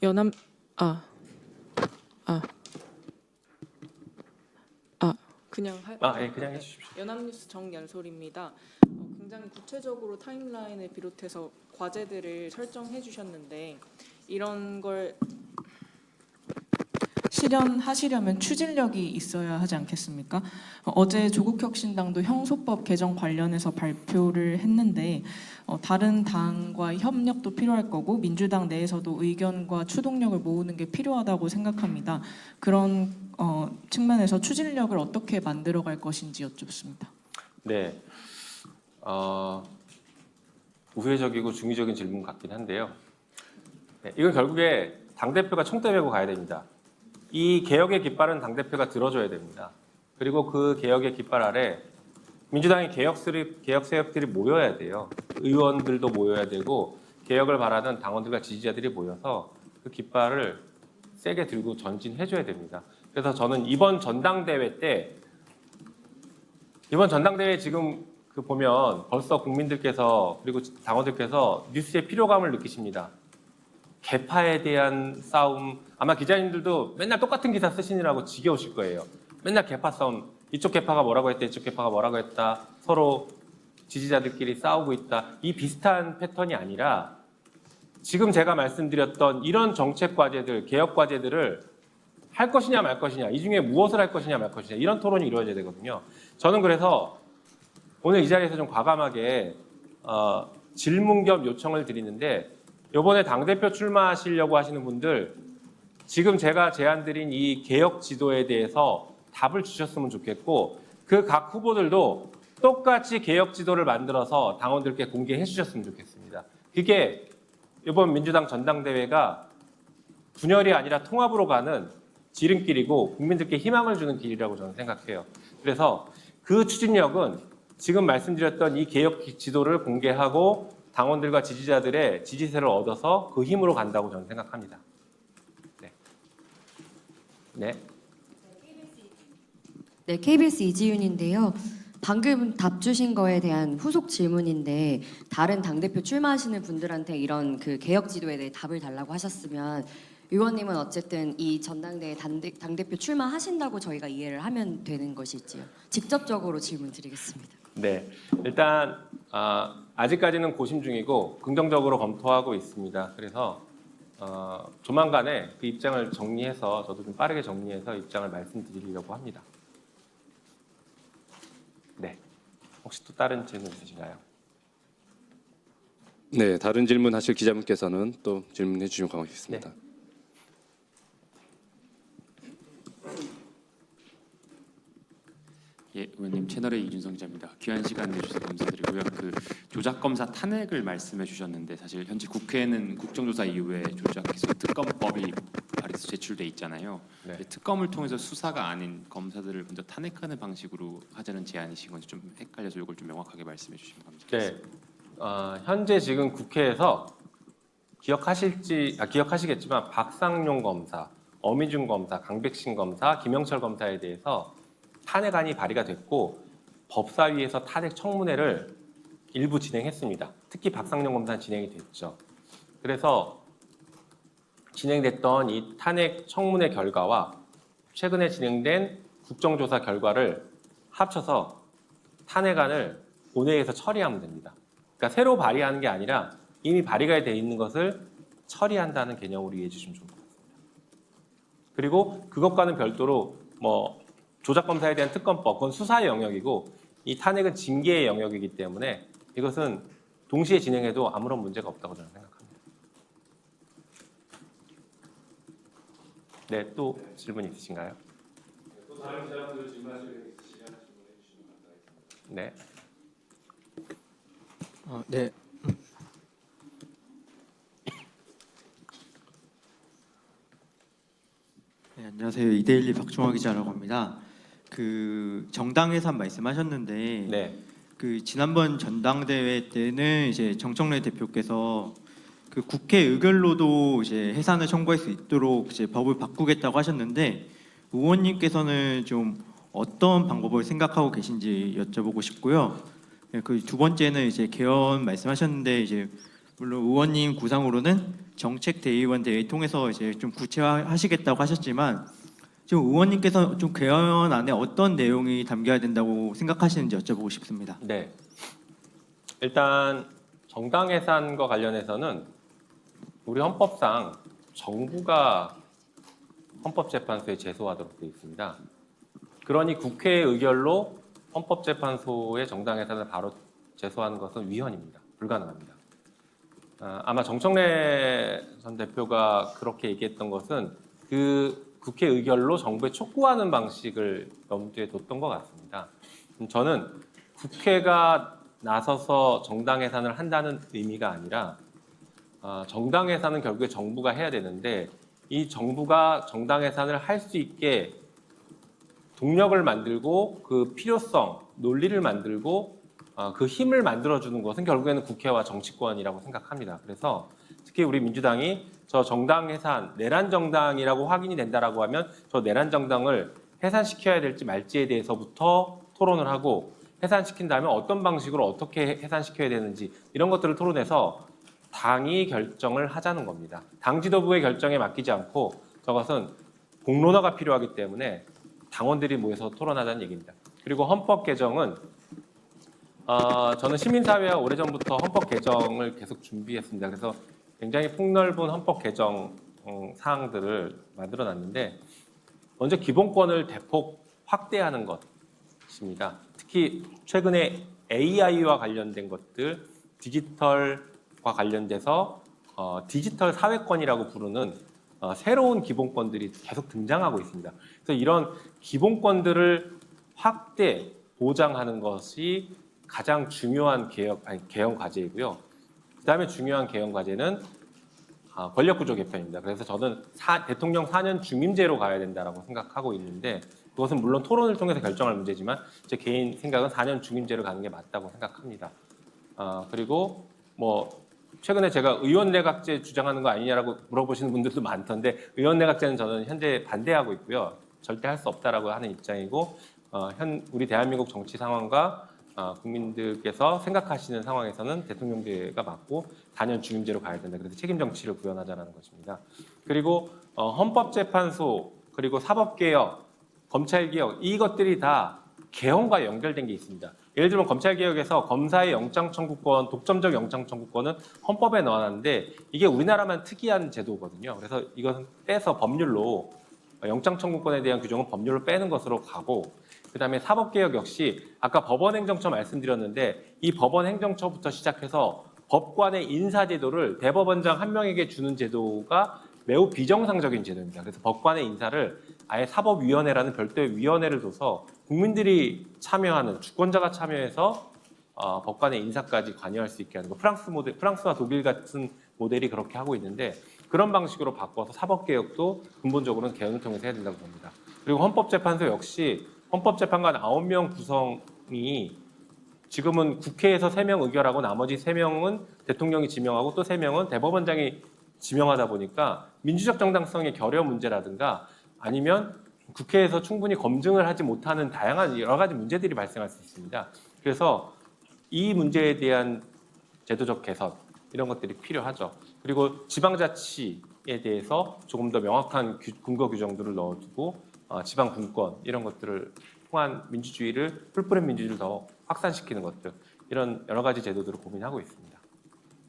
연합 아, 아, 그냥 예, 그냥 해주십시오. 연합뉴스 정연솔입니다. 굉장히 구체적으로 타임라인을 비롯해서 과제들을 설정해 주셨는데 이런 걸 실현하시려면 추진력이 있어야 하지 않겠습니까? 어제 조국혁신당도 형소법 개정 관련해서 발표를 했는데 다른 당과 협력도 필요할 거고 민주당 내에서도 의견과 추동력을 모으는 게 필요하다고 생각합니다. 그런 측면에서 추진력을 어떻게 만들어갈 것인지 여쭙습니다. 네, 우회적이고 중의적인 질문 같긴 한데요. 네, 이건 결국에 당대표가 총대 메고 가야 됩니다. 이 개혁의 깃발은 당대표가 들어줘야 됩니다. 그리고 그 개혁의 깃발 아래 민주당의 개혁 세력들이 모여야 돼요. 의원들도 모여야 되고 개혁을 바라는 당원들과 지지자들이 모여서 그 깃발을 세게 들고 전진해줘야 됩니다. 그래서 저는 이번 전당대회 지금 보면 벌써 국민들께서 그리고 당원들께서 뉴스의 피로감을 느끼십니다. 개파에 대한 싸움, 아마 기자님들도 맨날 똑같은 기사 쓰시느라고 지겨우실 거예요. 맨날 개파 싸움, 이쪽 개파가 뭐라고 했다, 이쪽 개파가 뭐라고 했다, 서로 지지자들끼리 싸우고 있다. 이 비슷한 패턴이 아니라 지금 제가 말씀드렸던 이런 정책 과제들, 개혁 과제들을 할 것이냐 말 것이냐, 이 중에 무엇을 할 것이냐 말 것이냐, 이런 토론이 이루어져야 되거든요. 저는 그래서 오늘 이 자리에서 좀 과감하게 질문 겸 요청을 드리는데, 이번에 당대표 출마하시려고 하시는 분들 지금 제가 제안드린 이 개혁 지도에 대해서 답을 주셨으면 좋겠고, 그 각 후보들도 똑같이 개혁 지도를 만들어서 당원들께 공개해 주셨으면 좋겠습니다. 그게 이번 민주당 전당대회가 분열이 아니라 통합으로 가는 지름길이고 국민들께 희망을 주는 길이라고 저는 생각해요. 그래서 그 추진력은 지금 말씀드렸던 이 개혁 지도를 공개하고 당원들과 지지자들의 지지세를 얻어서 그 힘으로 간다고 저는 생각합니다. 네. 네. 네, KBS 이지윤인데요. 방금 답 주신 거에 대한 후속 질문인데, 다른 당대표 출마하시는 분들한테 이런 그 개혁 지도에 대해 답을 달라고 하셨으면 의원님은 어쨌든 이 전당대회 당대표 출마하신다고 저희가 이해를 하면 되는 것일지요? 직접적으로 질문 드리겠습니다. 네. 일단 아직까지는 고심 중이고 긍정적으로 검토하고 있습니다. 그래서 조만간에 그 입장을 정리해서 저도 좀 빠르게 정리해서 입장을 말씀드리려고 합니다. 네. 혹시 또 다른 질문 있으신가요? 네, 다른 질문 하실 기자분께서는 또 질문해 주시면 고맙겠습니다. 네. 예, 의원님 채널의 이준성 기자입니다. 귀한 시간 내주셔서 감사드리고요. 그 조작 검사 탄핵을 말씀해 주셨는데, 사실 현재 국회에는 국정조사 이후에 조작 기소 특검법이 발의해서 제출돼 있잖아요. 네. 특검을 통해서 수사가 아닌 검사들을 먼저 탄핵하는 방식으로 하자는 제안이신 건지 좀 헷갈려서 이걸 좀 명확하게 말씀해 주시면 감사하겠습니다. 네. 현재 지금 국회에서 기억하시겠지만 박상용 검사, 어미준 검사, 강백신 검사, 김영철 검사에 대해서 탄핵안이 발의가 됐고 법사위에서 탄핵 청문회를 일부 진행했습니다. 특히 박상용 검사는 진행이 됐죠. 그래서 진행됐던 이 탄핵 청문회 결과와 최근에 진행된 국정조사 결과를 합쳐서 탄핵안을 본회의에서 처리하면 됩니다. 그러니까 새로 발의하는 게 아니라 이미 발의가 돼 있는 것을 처리한다는 개념으로 이해해 주시면 좋을 것 같습니다. 그리고 그것과는 별도로 조작검사에 대한 특검법, 그건 수사의 영역이고 이 탄핵은 징계의 영역이기 때문에 이것은 동시에 진행해도 아무런 문제가 없다고 저는 생각합니다. 네, 또 질문 있으신가요? 또 다른 기자분들 질문하실 분 있으시면 질문해 주시면 감사하겠습니다. 네. 네. 네, 안녕하세요. 이데일리 박종화 기자라고 합니다. 그 정당 해산 말씀하셨는데, 네. 그 지난번 전당대회 때는 이제 정청래 대표께서 그 국회 의결로도 이제 해산을 청구할 수 있도록 이제 법을 바꾸겠다고 하셨는데, 의원님께서는 좀 어떤 방법을 생각하고 계신지 여쭤보고 싶고요. 그 두 번째는 이제 개헌 말씀하셨는데, 이제 물론 의원님 구상으로는 정책 대의원 대회 통해서 이제 좀 구체화하시겠다고 하셨지만 지금 의원님께서 좀 개헌 안에 어떤 내용이 담겨야 된다고 생각하시는지 여쭤보고 싶습니다. 네. 일단 정당 예산과 관련해서는 우리 헌법상 정부가 헌법재판소에 제소하도록 되어 있습니다. 그러니 국회의 의결로 헌법재판소의 정당 예산을 바로 제소하는 것은 위헌입니다. 불가능합니다. 아마 정청래 전 대표가 그렇게 얘기했던 것은 그 국회 의결로 정부에 촉구하는 방식을 염두에 뒀던 것 같습니다. 저는 국회가 나서서 정당 예산을 한다는 의미가 아니라 정당 예산은 결국에 정부가 해야 되는데 이 정부가 정당 예산을 할 수 있게 동력을 만들고 그 필요성, 논리를 만들고 그 힘을 만들어주는 것은 결국에는 국회와 정치권이라고 생각합니다. 그래서 특히 우리 민주당이 저 정당 해산, 내란 정당이라고 확인이 된다라고 하면 저 내란 정당을 해산시켜야 될지 말지에 대해서부터 토론을 하고 해산시킨다면 어떤 방식으로 어떻게 해산시켜야 되는지 이런 것들을 토론해서 당이 결정을 하자는 겁니다. 당 지도부의 결정에 맡기지 않고 저것은 공론화가 필요하기 때문에 당원들이 모여서 토론하자는 얘기입니다. 그리고 헌법 개정은 저는 시민사회와 오래전부터 헌법 개정을 계속 준비했습니다. 그래서 굉장히 폭넓은 헌법 개정 사항들을 만들어놨는데 먼저 기본권을 대폭 확대하는 것입니다. 특히 최근에 AI와 관련된 것들, 디지털과 관련돼서 디지털 사회권이라고 부르는 새로운 기본권들이 계속 등장하고 있습니다. 그래서 이런 기본권들을 확대 보장하는 것이 가장 중요한 개헌 과제이고요. 그다음에 중요한 개헌 과제는 권력구조 개편입니다. 그래서 저는 대통령 4년 중임제로 가야 된다라고 생각하고 있는데 그것은 물론 토론을 통해서 결정할 문제지만 제 개인 생각은 4년 중임제로 가는 게 맞다고 생각합니다. 그리고 뭐 최근에 제가 의원내각제 주장하는 거 아니냐라고 물어보시는 분들도 많던데 의원내각제는 저는 현재 반대하고 있고요. 절대 할 수 없다라고 하는 입장이고 우리 대한민국 정치 상황과 국민들께서 생각하시는 상황에서는 대통령제가 맞고 4년 중임제로 가야 된다. 그래서 책임 정치를 구현하자는 것입니다. 그리고 헌법재판소 그리고 사법개혁, 검찰개혁 이것들이 다 개헌과 연결된 게 있습니다. 예를 들면 검찰개혁에서 검사의 영장청구권, 독점적 영장청구권은 헌법에 넣어놨는데 이게 우리나라만 특이한 제도거든요. 그래서 이것은 빼서 법률로 영장청구권에 대한 규정은 법률로 빼는 것으로 가고 그다음에 사법개혁 역시 아까 법원행정처 말씀드렸는데 이 법원행정처부터 시작해서 법관의 인사제도를 대법원장 한 명에게 주는 제도가 매우 비정상적인 제도입니다. 그래서 법관의 인사를 아예 사법위원회라는 별도의 위원회를 둬서 국민들이 참여하는 주권자가 참여해서 법관의 인사까지 관여할 수 있게 하는 거. 프랑스와 독일 같은 모델이 그렇게 하고 있는데 그런 방식으로 바꿔서 사법개혁도 근본적으로는 개헌을 통해서 해야 된다고 봅니다. 그리고 헌법재판소 역시 헌법재판관 9명 구성이 지금은 국회에서 3명 의결하고 나머지 3명은 대통령이 지명하고 또 3명은 대법원장이 지명하다 보니까 민주적 정당성의 결여 문제라든가 아니면 국회에서 충분히 검증을 하지 못하는 다양한 여러 가지 문제들이 발생할 수 있습니다. 그래서 이 문제에 대한 제도적 개선 이런 것들이 필요하죠. 그리고 지방자치에 대해서 조금 더 명확한 근거 규정들을 넣어두고 지방분권 이런 것들을 통한 민주주의를 풀뿌리 민주주의를 더 확산시키는 것들 이런 여러 가지 제도들을 고민하고 있습니다.